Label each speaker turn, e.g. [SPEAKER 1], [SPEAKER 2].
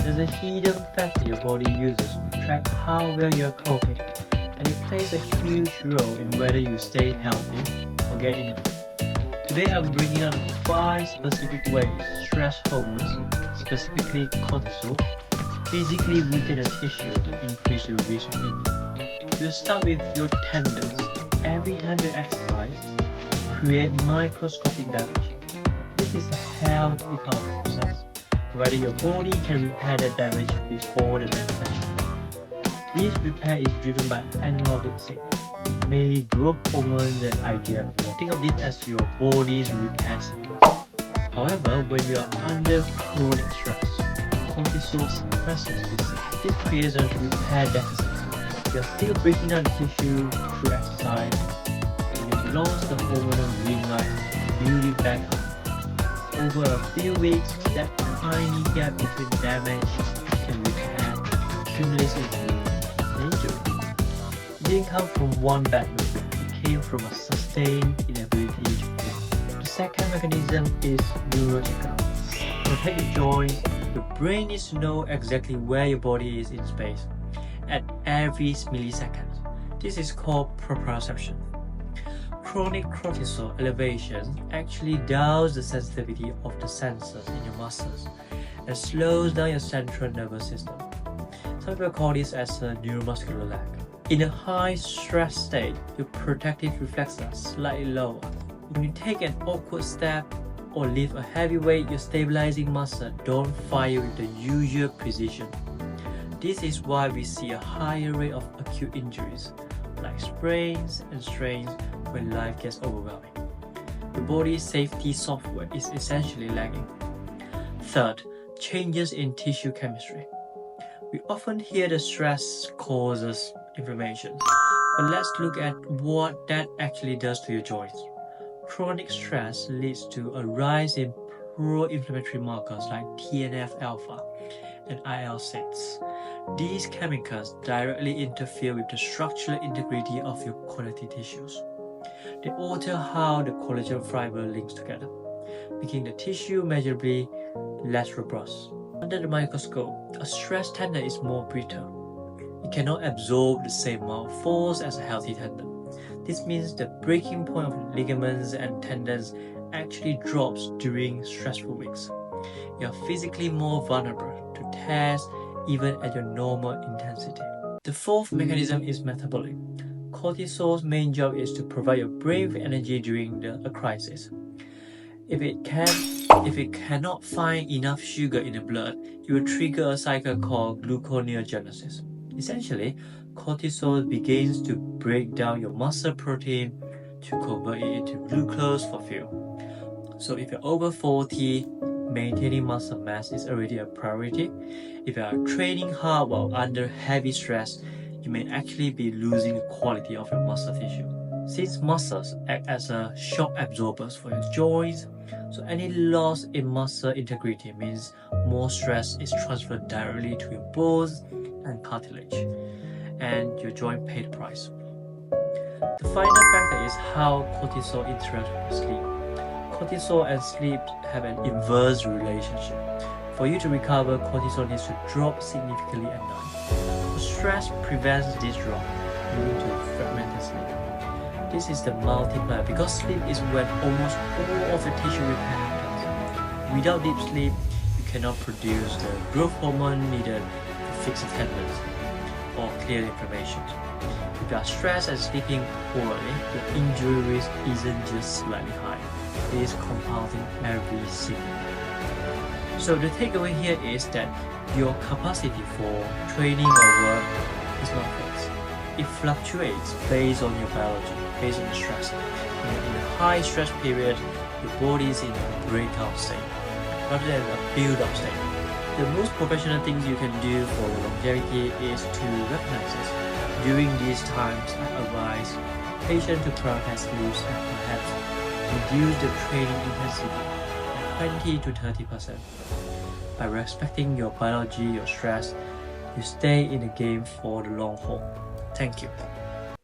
[SPEAKER 1] There's a hidden factor your body uses to track how well you're coping, and it plays a huge role in whether you stay healthy or get enough. Today I'm bringing out 5 specific ways stress hormones, specifically cortisol, physically weaken the tissue to increase your risk of injury. We'll start with your tendons. Every handed exercise creates microscopic damage. This is a healthy part of the process, provided your body can repair the damage before the next session. This repair is driven by anabolic signals, mainly growth hormones and IGF. Think of this as your body's repair signal. However, when you are under chronic stress, cortisol suppresses this. This creates a repair deficit. You are still breaking down the tissue through exercise, and you've lost the hormonal green light to build it back up. Over a few weeks, that tiny gap between damage and repair accumulates into an injury. It didn't come from one bad move, it came from a sustained inability to heal. The second mechanism is neurological. To protect your joints, your brain needs to know exactly where your body is in space at every millisecond. This is called proprioception. Chronic cortisol elevation actually dulls the sensitivity of the sensors in your muscles and slows down your central nervous system. Some people call this as a neuromuscular lag. In a high stress state, your protective reflexes are slightly lower. When you take an awkward step or lift a heavy weight, your stabilizing muscle don't fire with the usual precision. This is why we see a higher rate of acute injuries, like sprains and strains when life gets overwhelming. The body's safety software is essentially lagging. Third, changes in tissue chemistry. We often hear the stress causes inflammation, but let's look at what that actually does to your joints. Chronic stress leads to a rise in pro-inflammatory markers like TNF-alpha and IL-6. These chemicals directly interfere with the structural integrity of your connective tissues. They alter how the collagen fiber links together, making the tissue measurably less robust. Under the microscope, a stressed tendon is more brittle. It cannot absorb the same amount of force as a healthy tendon. This means the breaking point of ligaments and tendons actually drops during stressful weeks. You are physically more vulnerable to tears even at your normal intensity. The fourth mechanism is metabolic. Cortisol's main job is to provide your brain with energy during a crisis. If it cannot find enough sugar in the blood, it will trigger a cycle called gluconeogenesis. Essentially, cortisol begins to break down your muscle protein to convert it into glucose for fuel. So if you're over 40, maintaining muscle mass is already a priority. If you are training hard while under heavy stress, you may actually be losing the quality of your muscle tissue. Since muscles act as a shock absorbers for your joints, so any loss in muscle integrity means more stress is transferred directly to your bones and cartilage, and your joint pay the price. The final factor is how cortisol interacts with sleep. Cortisol and sleep have an inverse relationship. For you to recover, cortisol needs to drop significantly at night. Stress prevents this drop, leading to fragmented sleep. This is the multiplier because sleep is when almost all of the tissue repair happens. Without deep sleep, you cannot produce the growth hormone needed to fix the tendons or clear inflammation. If you are stressed and sleeping poorly, your injury risk isn't just slightly high, it is compounding every single day. So the takeaway here is that your capacity for training or work is not fixed. It fluctuates based on your biology, based on the stress. And in a high stress period, your body is in a breakout state rather than a build-up state. The most professional things you can do for your longevity is to recognize this. During these times, I advise patients to prioritize sleeps and perhaps reduce the training intensity by 20 to 30%. By respecting your biology, your stress, you stay in the game for the long haul. Thank you.